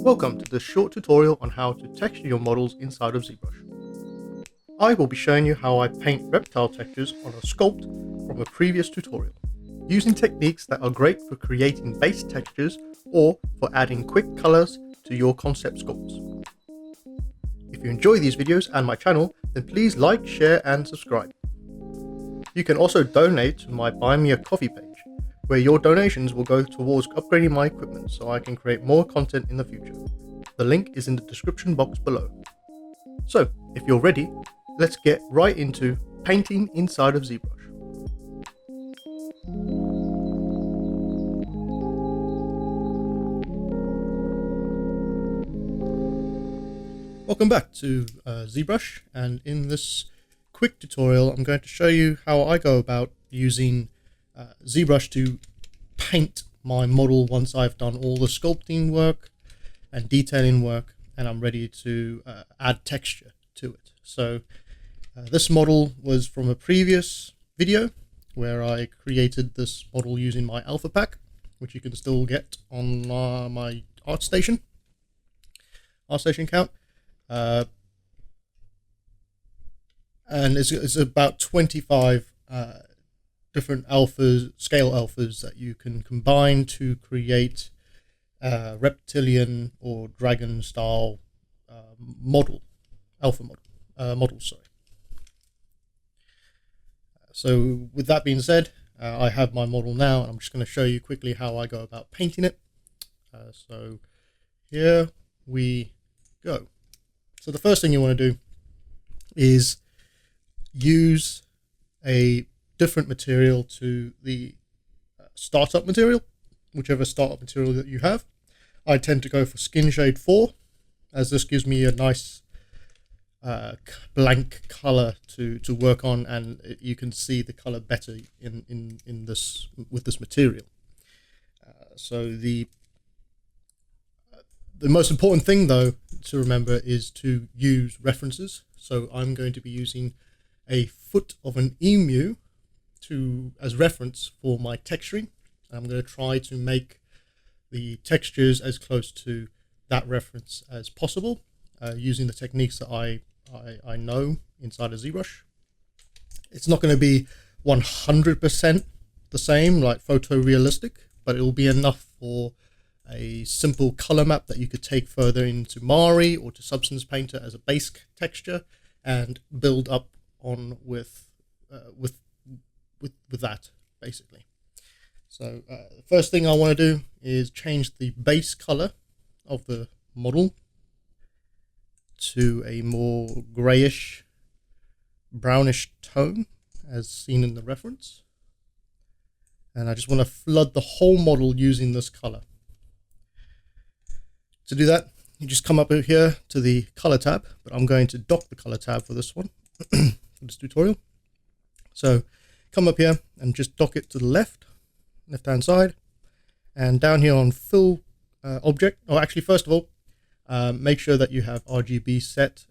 Welcome to this short tutorial on how to texture your models inside of ZBrush. I will be showing you how I paint reptile textures on a sculpt from a previous tutorial, using techniques that are great for creating base textures or for adding quick colors to your concept sculpts. If you enjoy these videos and my channel, then please like, share and subscribe. You can also donate to my Buy Me a Coffee page, where your donations will go towards upgrading my equipment so I can create more content in the future. The link is in the description box below. So, if you're ready, let's get right into painting inside of ZBrush. Welcome back to ZBrush, and in this quick tutorial I'm going to show you how I go about using ZBrush to paint my model once I've done all the sculpting work and detailing work and I'm ready to add texture to it. So this model was from a previous video where I created this model using my alpha pack, which you can still get on my Artstation account. And it's about 25 different scale alphas that you can combine to create reptilian or dragon style alpha models. Sorry. So with that being said, I have my model now, and I'm just going to show you quickly how I go about painting it. So here we go. So the first thing you want to do is use a different material to the startup material, whichever startup material that you have. I tend to go for Skin Shade 4, as this gives me a nice blank color to work on, and you can see the color better in this with this material. So the most important thing though to remember is to use references. So I'm going to be using a foot of an emu as reference for my texturing. I'm going to try to make the textures as close to that reference as possible, using the techniques that I know inside of ZBrush. It's not going to be 100% the same, like photorealistic, but it will be enough for a simple color map that you could take further into Mari or to Substance Painter as a base texture and build up on with that, basically. So the first thing I want to do is change the base color of the model to a more grayish brownish tone as seen in the reference, and I just want to flood the whole model using this color. To do that, you just come up here to the color tab, but I'm going to dock the color tab for this one for this tutorial. So come up here and just dock it to the left hand side, and down here on fill object, or actually first of all make sure that you have RGB set,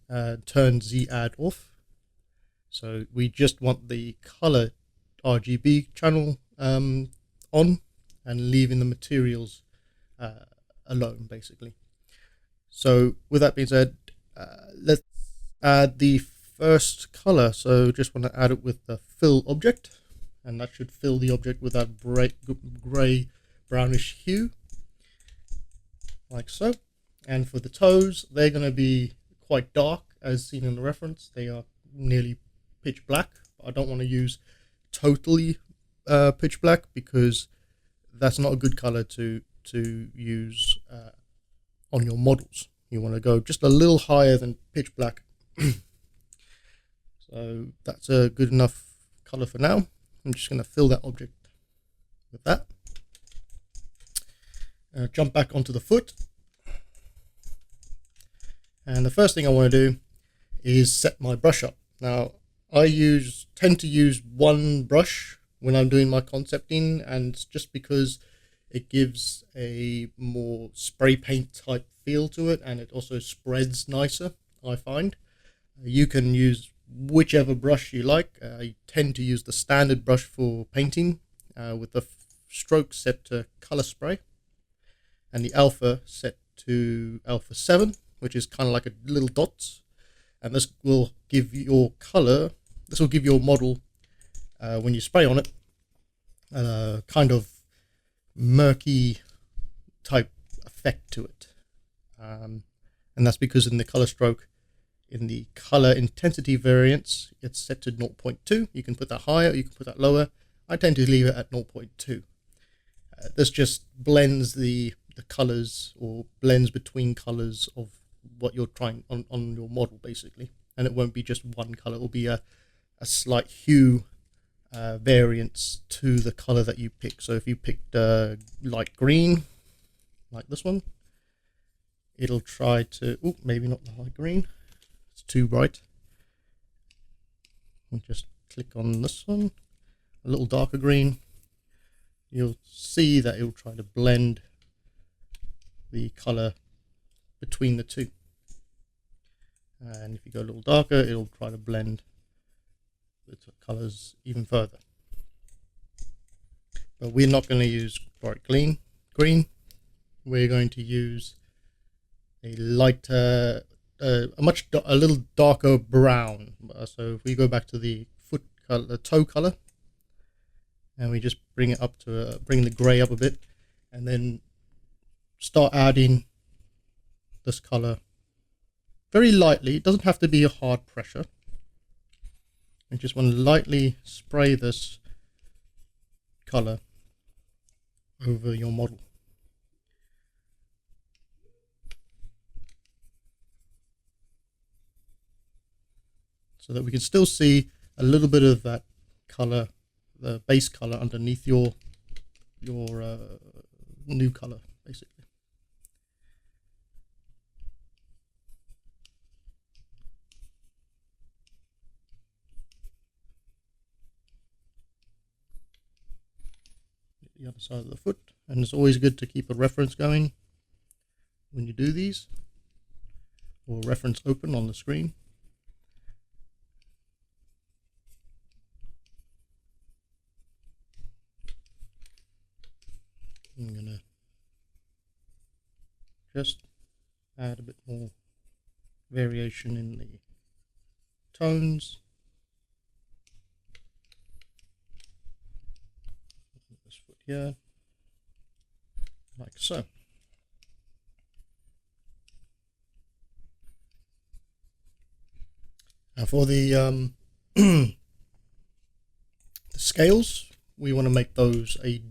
turn Z add off. So we just want the color RGB channel on, and leaving the materials alone, basically. So with that being said, let's add the first color. So just want to add it with the fill object, and that should fill the object with that bright gray brownish hue, like so. And for the toes, they're going to be quite dark as seen in the reference. They are nearly pitch black. I don't want to use totally pitch black, because that's not a good color to use on your models. You want to go just a little higher than pitch black. So that's a good enough color for now. I'm just going to fill that object with that. Jump back onto the foot. And the first thing I want to do is set my brush up. Now, I tend to use one brush when I'm doing my concepting, and just because it gives a more spray paint type feel to it, and it also spreads nicer, I find. You can use whichever brush you like. I tend to use the standard brush for painting with the stroke set to color spray, and the alpha set to alpha 7, which is kind of like a little dots, and this will give your color, this will give your model, when you spray on it, kind of murky type effect to it. And that's because in the color stroke, in the color intensity variance, it's set to 0.2. You can put that higher, you can put that lower. I tend to leave it at 0.2. This just blends the colors, or blends between colors of what you're trying on your model, basically. And it won't be just one color, it will be a slight hue variance to the color that you pick. So if you picked light green, like this one, it'll try to, oh, maybe not the light green, it's too bright. We'll just click on this one, a little darker green. You'll see that it'll try to blend the color between the two. And if you go a little darker, it'll try to blend the colors even further. But we're not going to use bright green. We're going to use a lighter, a little darker brown. So if we go back to the foot color, the toe color, and we just bring it up to bring the gray up a bit, and then start adding this color very lightly. It doesn't have to be a hard pressure. I just want to lightly spray this color over your model. So that we can still see a little bit of that color, the base color underneath your new color, basically. The other side of the foot, and it's always good to keep a reference going when you do these, or reference open on the screen. I'm gonna just add a bit more variation in the tones. This foot here, like so. Now for the the scales, we want to make those a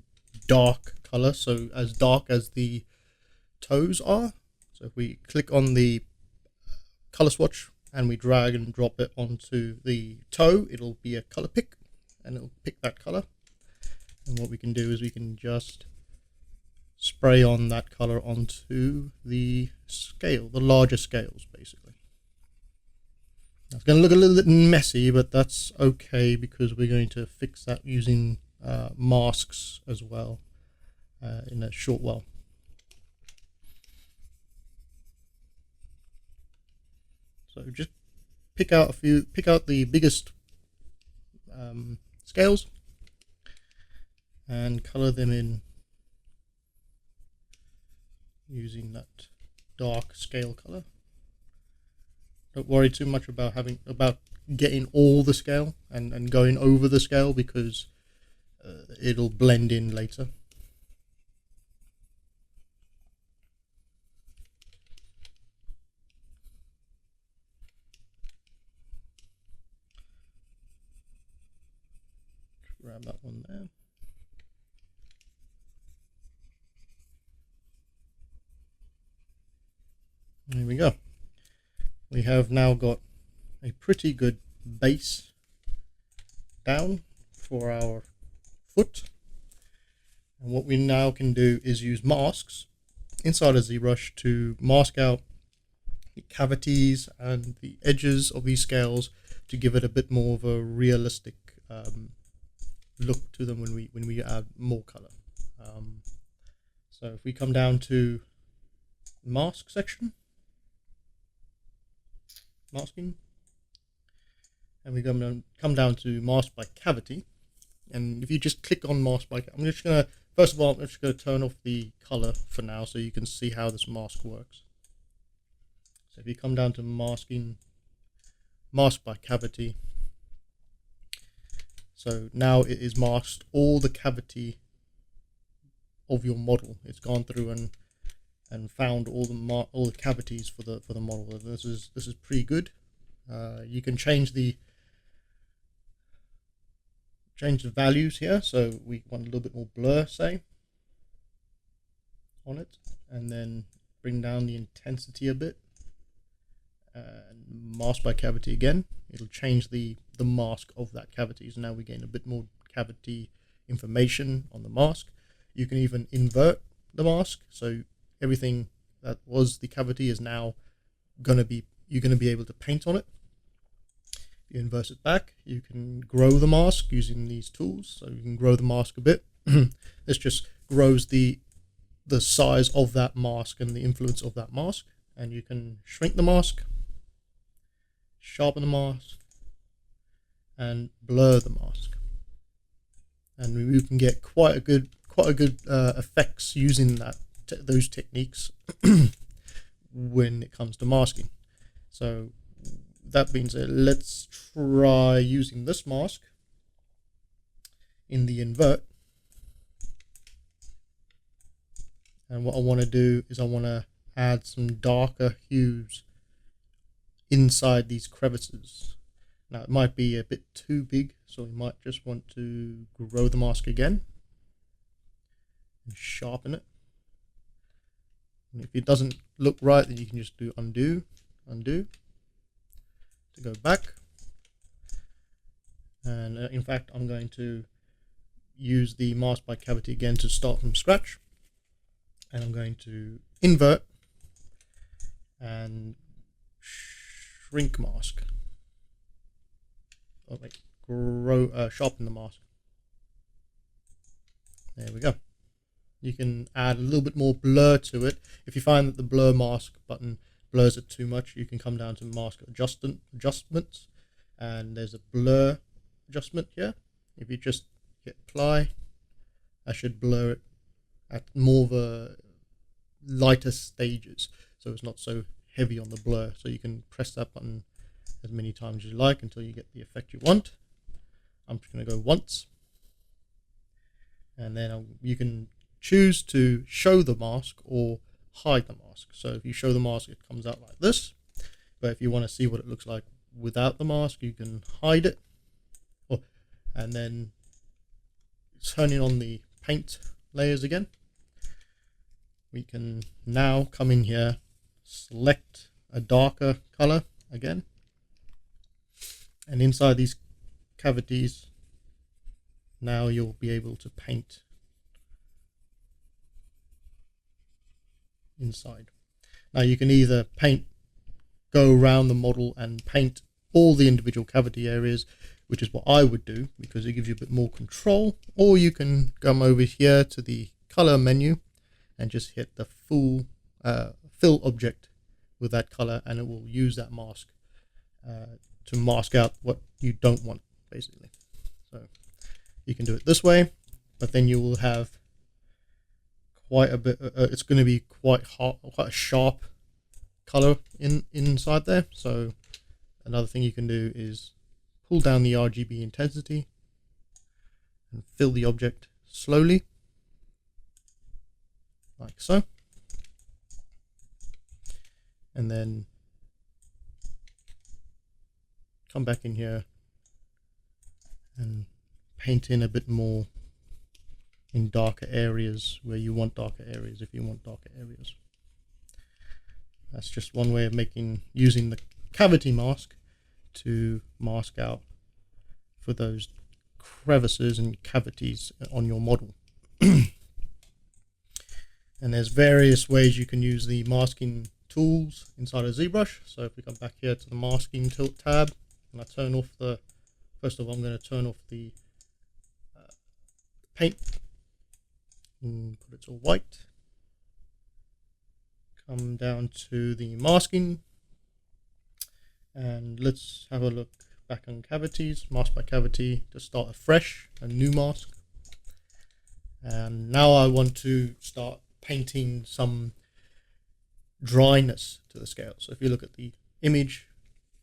dark color, so as dark as the toes are. So if we click on the color swatch and we drag and drop it onto the toe, it'll be a color pick, and it'll pick that color. And what we can do is we can just spray on that color onto the scale, the larger scales, basically. It's going to look a little bit messy, but that's okay because we're going to fix that using masks as well in a short while. So just pick out the biggest scales and color them in using that dark scale color. Don't worry too much about getting all the scale and going over the scale, because it'll blend in later. Grab that one there. There we go. We have now got a pretty good base down for our foot. And what we now can do is use masks inside of ZBrush to mask out the cavities and the edges of these scales to give it a bit more of a realistic look to them when we add more color. So if we come down to mask section, masking, and we come down to mask by cavity, and if you just click on mask by, I'm just going to first of all, I'm just going to turn off the color for now so you can see how this mask works. So if you come down to masking, mask by cavity, so now it is masked all the cavity of your model. It's gone through and found all the cavities for the model. This is pretty good. You can change the values here. So we want a little bit more blur, say, on it, and then bring down the intensity a bit. Mask by cavity again. It'll change the mask of that cavity. So now we gain a bit more cavity information on the mask. You can even invert the mask, so everything that was the cavity is now you're gonna be able to paint on it. If you invert it back, you can grow the mask using these tools. So you can grow the mask a bit. This just grows the size of that mask and the influence of that mask. And you can shrink the mask, sharpen the mask, and blur the mask. And you can get quite a good effects using those techniques when it comes to masking. So that being said, let's try using this mask in the invert. And what I want to do is I want to add some darker hues inside these crevices. Now it might be a bit too big, so we might just want to grow the mask again and sharpen it. And if it doesn't look right, then you can just do undo to go back. And in fact, I'm going to use the mask by cavity again to start from scratch. And I'm going to invert and shrink mask. Oh wait, sharpen the mask. There we go. You can add a little bit more blur to it. If you find that the blur mask button blurs it too much, you can come down to mask adjustments, and there's a blur adjustment here. If you just hit apply, I should blur it at more of a lighter stages, so it's not so heavy on the blur. So you can press that button as many times as you like until you get the effect you want. I'm just going to go once, and then you can choose to show the mask or hide the mask. So if you show the mask, it comes out like this, but if you want to see what it looks like without the mask, you can hide it. And then turning on the paint layers again, we can now come in here, select a darker color again, and inside these cavities now you'll be able to paint inside. Now you can either go around the model and paint all the individual cavity areas, which is what I would do because it gives you a bit more control, or you can come over here to the color menu and just hit the full fill object with that color, and it will use that mask to mask out what you don't want, basically. So you can do it this way, but then you will have quite a bit. It's going to be quite a sharp color inside there. So another thing you can do is pull down the RGB intensity and fill the object slowly, like so. And then come back in here and paint in a bit more in darker areas where you want darker areas, if you want darker areas. That's just one way of using the cavity mask to mask out for those crevices and cavities on your model. And there's various ways you can use the masking tools inside of ZBrush. So if we come back here to the masking tab, and I turn off first of all, I'm going to turn off the paint and put it to white. Come down to the masking, and let's have a look back on cavities, mask by cavity, to start a new mask. And now I want to start painting some dryness to the scale. So if you look at the image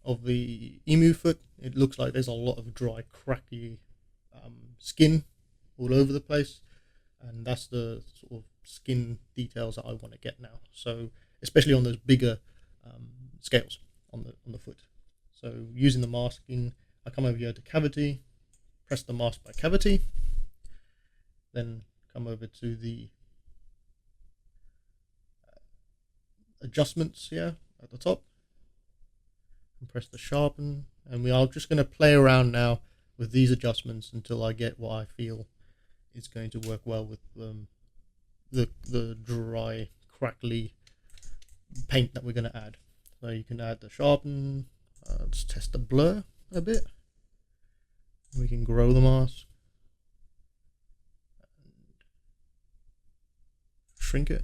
of the emu foot, it looks like there's a lot of dry, cracky skin all over the place, and that's the sort of skin details that I want to get now. So especially on those bigger scales on the foot. So using the masking, I come over here to cavity, press the mask by cavity, then come over to the adjustments here at the top and press the sharpen, and we are just going to play around now with these adjustments until I get what I feel is going to work well with the dry, crackly paint that we're going to add. So you can add the sharpen, let's test the blur a bit. We can grow the mask, shrink it,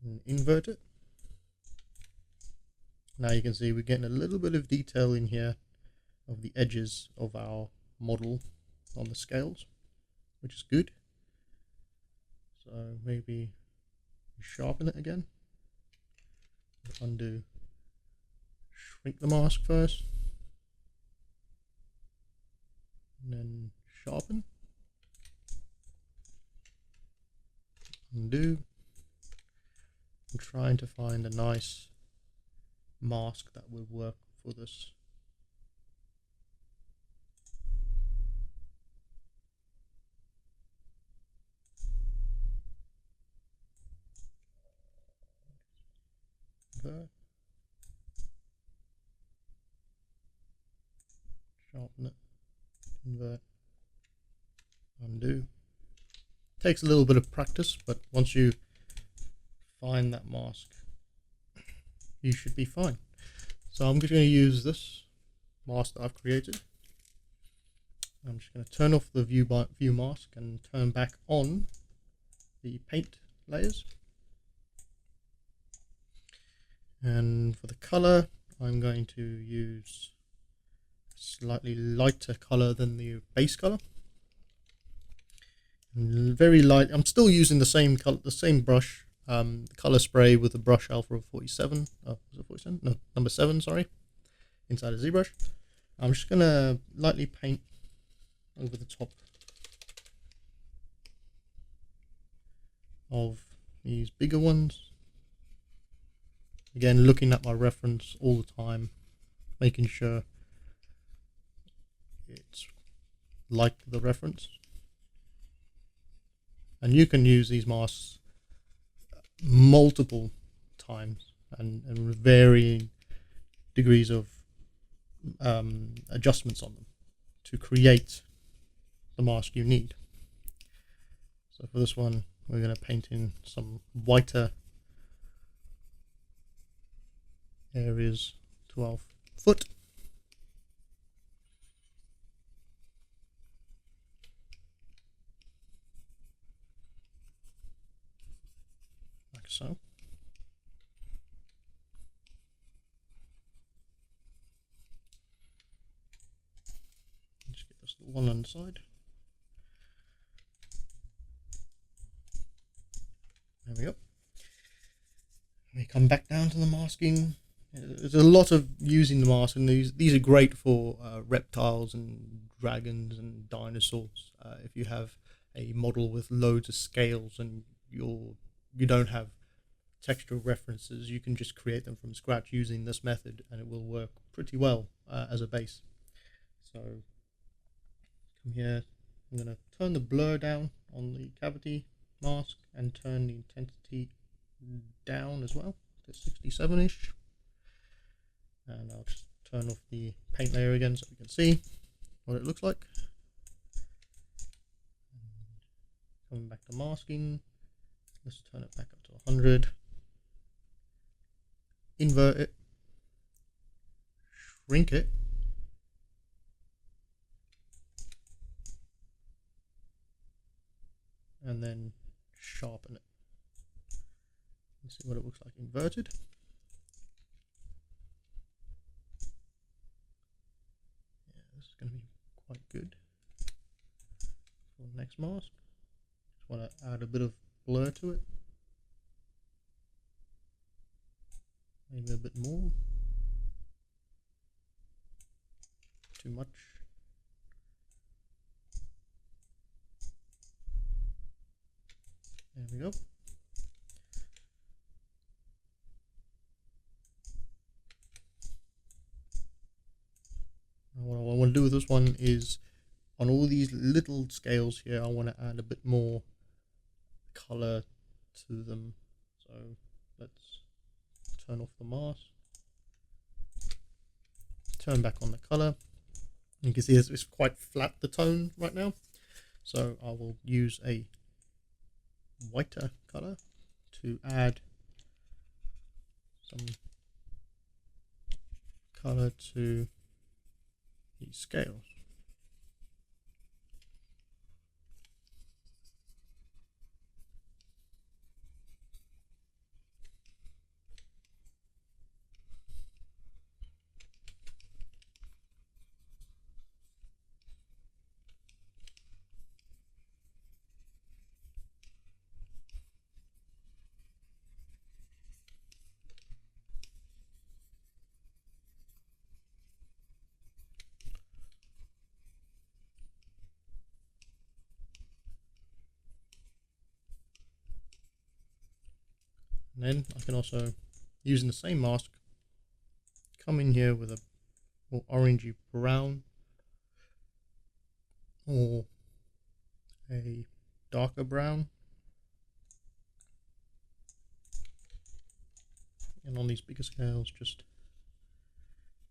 and invert it. Now you can see we're getting a little bit of detail in here of the edges of our model on the scales, which is good. So maybe sharpen it again, undo, shrink the mask first, and then sharpen, undo. I'm trying to find a nice mask that would work for this. Invert, sharpen it, invert, undo. Takes a little bit of practice, but once you find that mask, you should be fine. So I'm just going to use this mask that I've created. I'm just going to turn off the view mask and turn back on the paint layers. And for the color, I'm going to use a slightly lighter color than the base color. Very light. I'm still using the same color, the same brush, color spray with the brush alpha of 47. Oh, was it 47? No, number 7. Sorry, inside a ZBrush. I'm just gonna lightly paint over the top of these bigger ones. Again, looking at my reference all the time, making sure it's like the reference. And you can use these masks multiple times and with varying degrees of adjustments on them to create the mask you need. So for this one, we're going to paint in some whiter areas to our foot. Like so. Just get this one on the side. There we go. We come back down to the masking. There's a lot of using the mask, and these are great for reptiles and dragons and dinosaurs. If you have a model with loads of scales and you don't have textual references, you can just create them from scratch using this method, and it will work pretty well as a base. So come here, I'm going to turn the blur down on the cavity mask and turn the intensity down as well to 67-ish. And I'll just turn off the paint layer again so you can see what it looks like. Coming back to masking, let's turn it back up to 100. Invert it, shrink it, and then sharpen it. Let's see what it looks like inverted. Yeah, this is going to be quite good for next mask. Just want to add a bit of blur to it. Maybe a bit more. Too much. There we go. Now what I want to do with this one is on all these little scales here, I want to add a bit more color to them. So let's turn off the mask, turn back on the color. You can see it's quite flat, the tone right now. So I will use a whiter color to add some color to these scales. And then I can also, using the same mask, come in here with a more orangey brown or a darker brown, and on these bigger scales just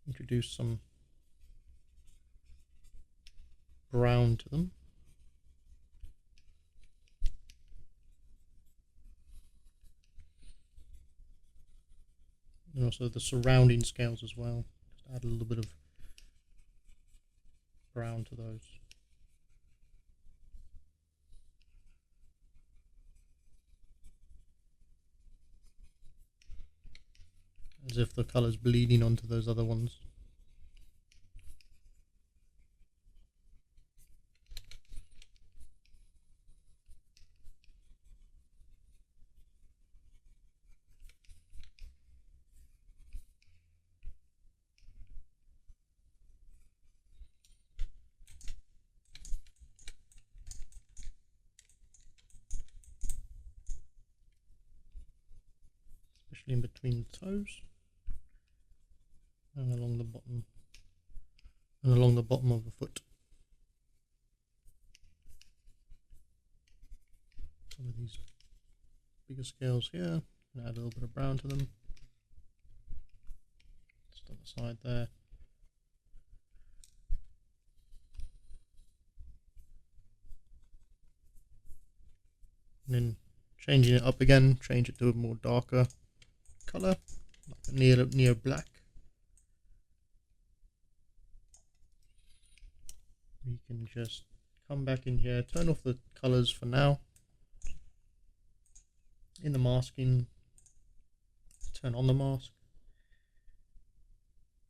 introduce some brown to them. And also the surrounding scales as well. Just add a little bit of brown to those. As if the color's bleeding onto those other ones. Especially in between the toes and along the bottom of the foot. Some of these bigger scales here, and add a little bit of brown to them. Just on the side there. And then changing it up again, change it to a more darker color, like a near black. We can just come back in here, turn off the colors for now. In the masking, turn on the mask,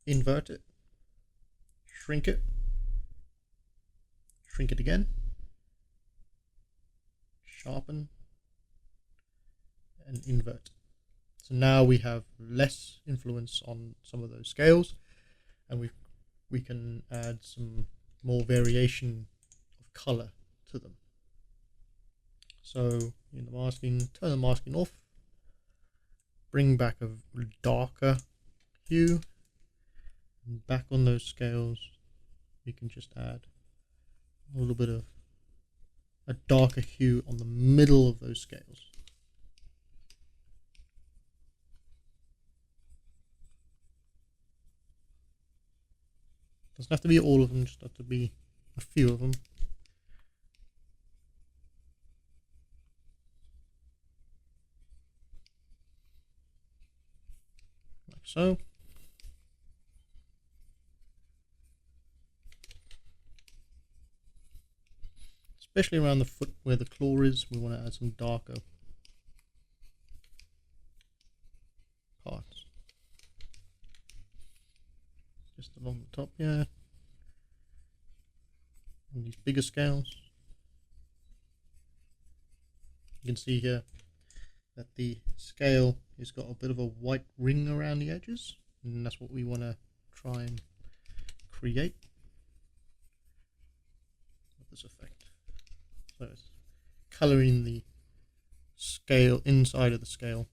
invert it, shrink it again, sharpen, and invert. So now we have less influence on some of those scales, and we can add some more variation of color to them. So in the masking, turn the masking off, bring back a darker hue, and back on those scales we can just add a little bit of a darker hue on the middle of those scales. Doesn't have to be all of them, just have to be a few of them. Like so. Especially around the foot where the claw is, we want to add some darker parts. Just along the top here, on these bigger scales. You can see here that the scale has got a bit of a white ring around the edges, and that's what we want to try and create with this effect. So it's coloring the scale inside of the scale.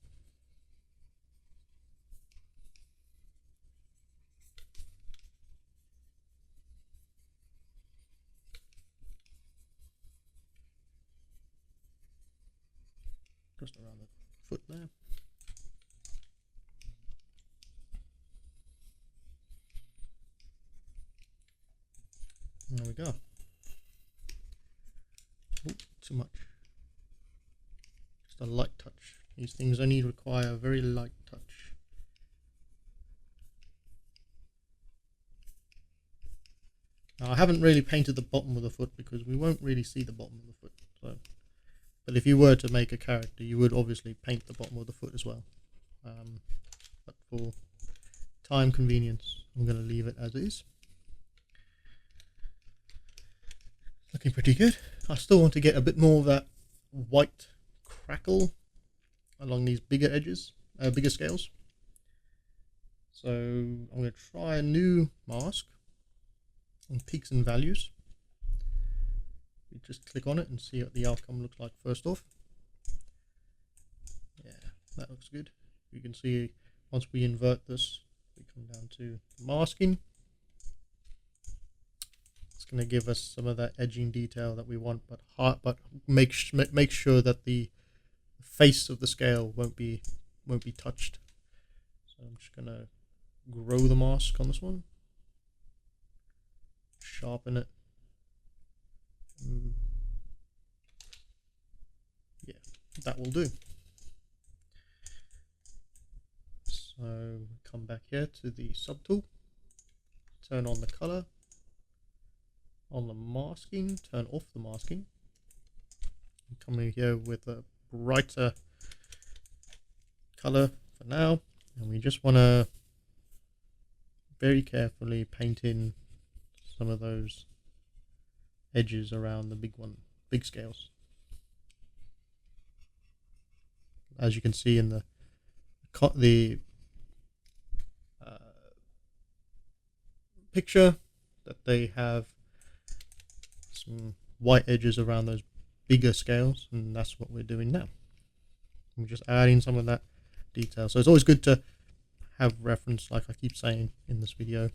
Just around the foot there. There we go. Ooh, too much. Just a light touch. These things only require a very light touch. Now, I haven't really painted the bottom of the foot because we won't really see the bottom of the foot. So, but if you were to make a character, you would obviously paint the bottom of the foot as well. But for time convenience, I'm going to leave it as is. Looking pretty good. I still want to get a bit more of that white crackle along these bigger edges, bigger scales. So I'm going to try a new mask on peaks and values. You just click on it and see what the outcome looks like first off. Yeah, that looks good. You can see once we invert this, we come down to masking. It's going to give us some of that edging detail that we want, but make sure that the face of the scale won't be touched. So I'm just going to grow the mask on this one, sharpen it. Yeah, that will do. So come back here to the subtool, turn on the color. On the masking, turn off the masking. Come in here with a brighter color for now, and we just want to very carefully paint in some of those edges around the big scales. As you can see in the picture, that they have some white edges around those bigger scales, and that's what we're doing now. We're just adding some of that detail. So it's always good to have reference, like I keep saying in this video,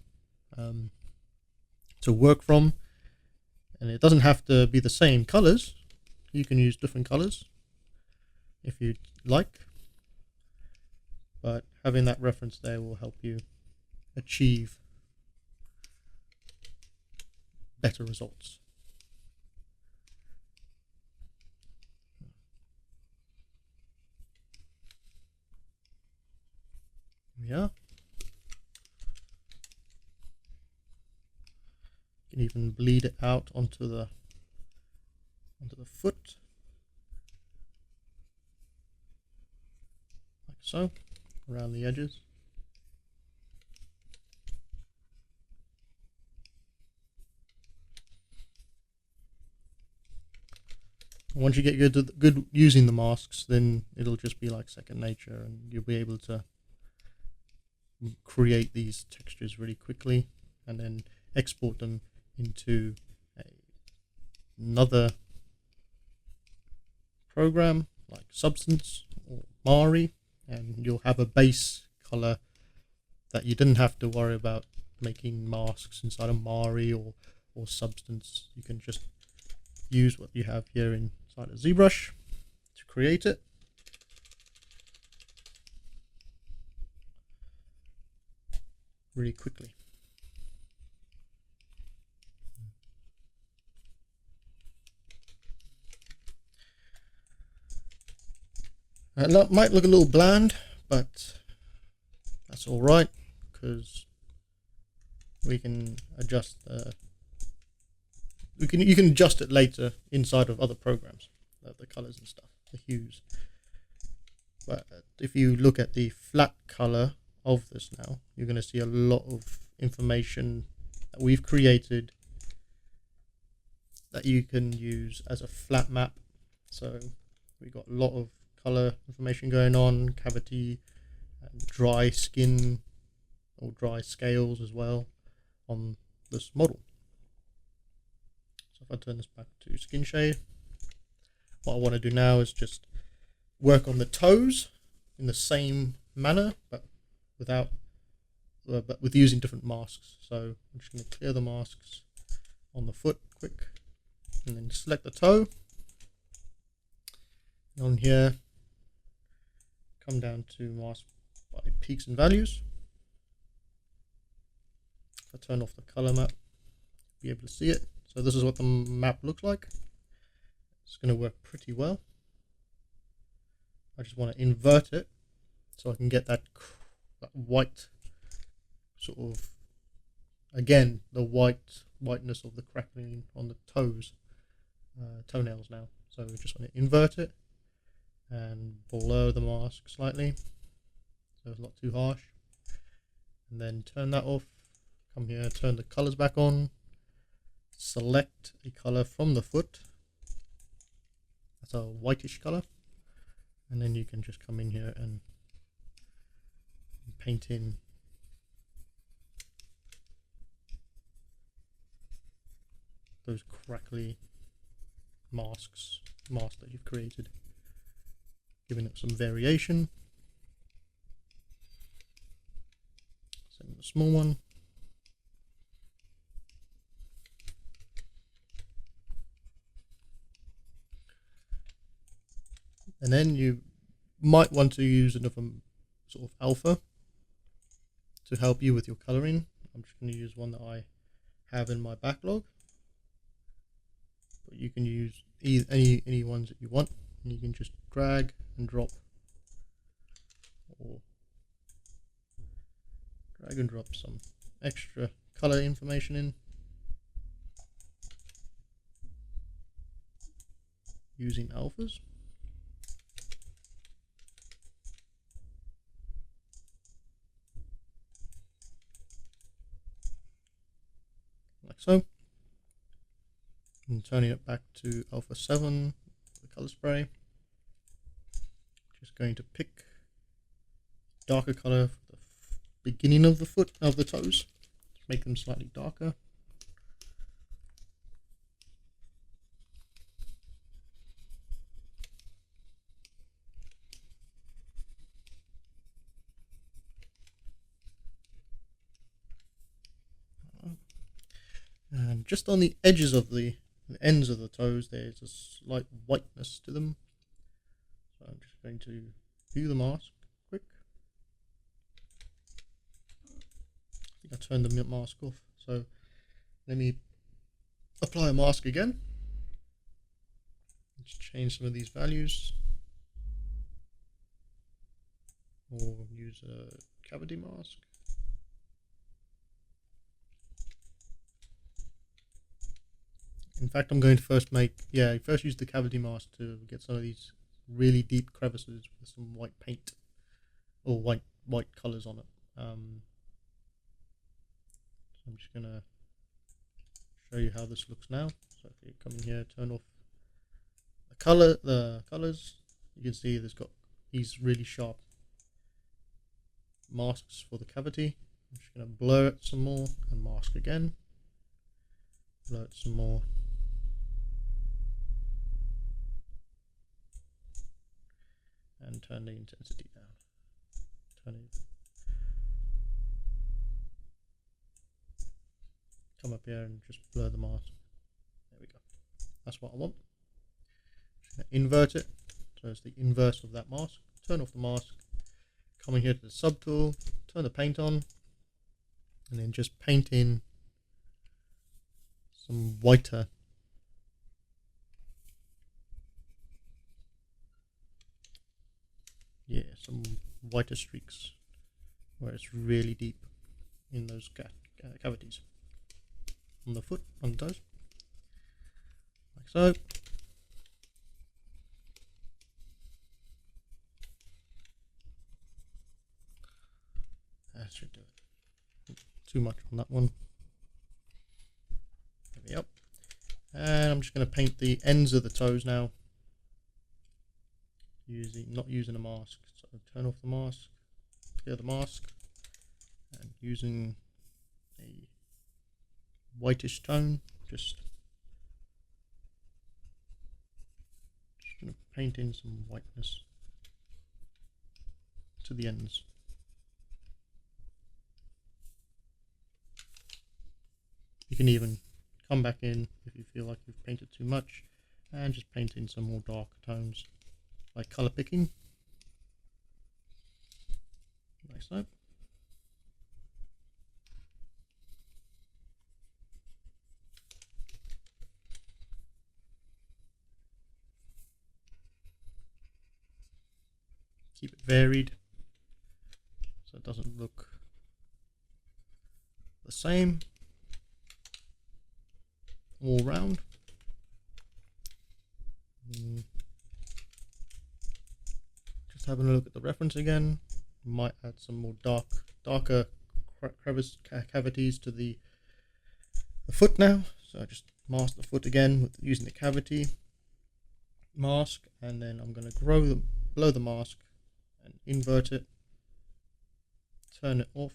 to work from. And it doesn't have to be the same colors. You can use different colors if you like, but having that reference there will help you achieve better results. Yeah. You can even bleed it out onto the foot, like so, around the edges. Once you get good using the masks, then it'll just be like second nature, and you'll be able to create these textures really quickly and then export them into another program like Substance or Mari, and you'll have a base color that you didn't have to worry about making masks inside of Mari or Substance. You can just use what you have here inside of ZBrush to create it. Really quickly. That might look a little bland, but that's all right, because we can adjust you can adjust it later inside of other programs, the colors and stuff, the hues. But if you look at the flat color of this now, you're going to see a lot of information that we've created that you can use as a flat map. So We've got a lot of color information going on, cavity, and dry skin or dry scales as well on this model. So if I turn this back to skin shade, what I want to do now is just work on the toes in the same manner, but with using different masks. So I'm just going to clear the masks on the foot quick, and then select the toe. And on here, come down to mask by peaks and values. If I turn off the color map, be able to see it. So this is what the map looks like. It's going to work pretty well. I just want to invert it so I can get that white sort of, again, the whiteness of the crackling on the toenails now. So we just want to invert it and blur the mask slightly so it's not too harsh, and then turn that off. Come here, turn the colors back on, select a color from the foot. That's a whitish color, and then you can just come in here and paint in those crackly masks that you've created, giving it some variation. Same with the small one. And then you might want to use another sort of alpha to help you with your coloring. I'm just going to use one that I have in my backlog, but you can use any ones that you want, and you can just drag and drop, or drag and drop some extra color information in using alphas. Like so. And turning it back to alpha 7, the color spray. Just going to pick darker color for the beginning of the foot, of the toes. Just make them slightly darker. And just on the edges of the ends of the toes, there's a slight whiteness to them. So I'm just going to view the mask quick. I think I turned the mask off. So let me apply a mask again. Let's change some of these values, or use a cavity mask. In fact, I'm going to first use the cavity mask to get some of these really deep crevices with some white paint or white colors on it. So I'm just going to show you how this looks now. So if you come in here, turn off the colors, you can see there's got these really sharp masks for the cavity. I'm just going to blur it some more and mask again. Blur it some more. And turn the intensity down. Come up here and just blur the mask. There we go. That's what I want. Just gonna invert it, so it's the inverse of that mask. Turn off the mask. Come in here to the subtool. Turn the paint on, and then just paint in some whiter. Yeah, some whiter streaks where it's really deep in those cavities on the foot, on the toes, like so. That should do it. Too much on that one. There we go. And I'm just going to paint the ends of the toes now not using a mask. So turn off the mask, clear the mask, and using a whitish tone, just gonna paint in some whiteness to the ends. You can even come back in if you feel like you've painted too much and just paint in some more darker tones by color picking. Like so. Keep it varied so it doesn't look the same all round. Just having a look at the reference again. Might add some more darker crevice cavities to the foot now. So I just mask the foot again with using the cavity mask, and then I'm going to blow the mask and invert it, turn it off,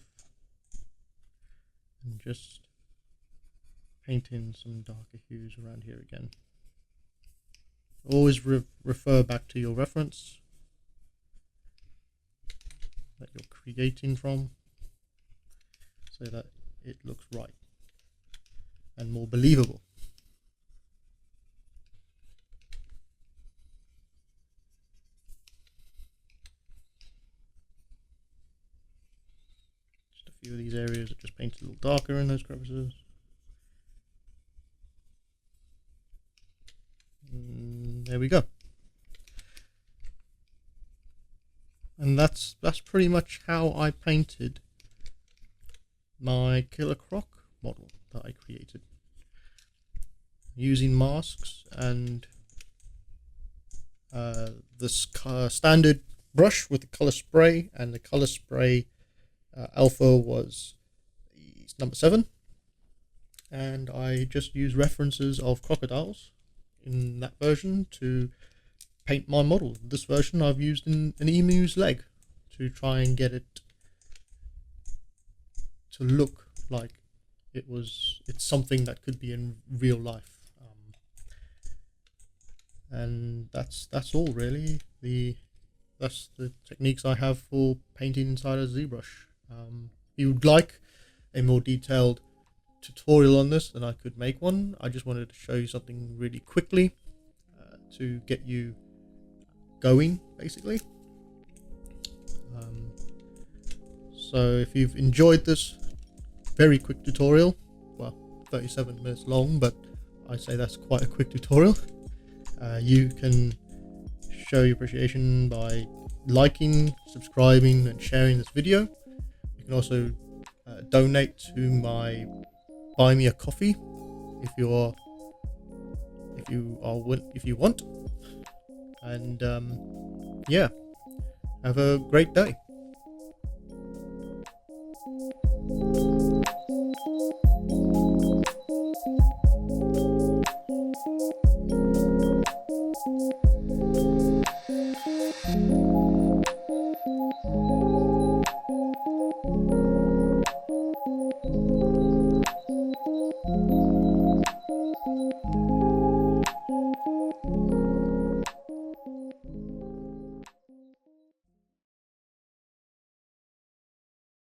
and just paint in some darker hues around here again. Always refer back to your reference that you're creating from so that it looks right and more believable. Just a few of these areas that just paint a little darker in those crevices. There we go. And that's pretty much how I painted my Killer Croc model that I created, using masks and the standard brush with the color spray, and the color spray alpha was number 7, and I just used references of crocodiles in that version to paint my model. This version I've used an emu's leg to try and get it to look like it's something that could be in real life. And that's all really. That's the techniques I have for painting inside of ZBrush. If you'd like a more detailed tutorial on this, then I could make one. I just wanted to show you something really quickly to get you going, basically. So if you've enjoyed this very quick tutorial, well, 37 minutes long, but I say that's quite a quick tutorial, you can show your appreciation by liking, subscribing, and sharing this video. You can also donate to my Buy Me a Coffee if you want. And yeah, have a great day.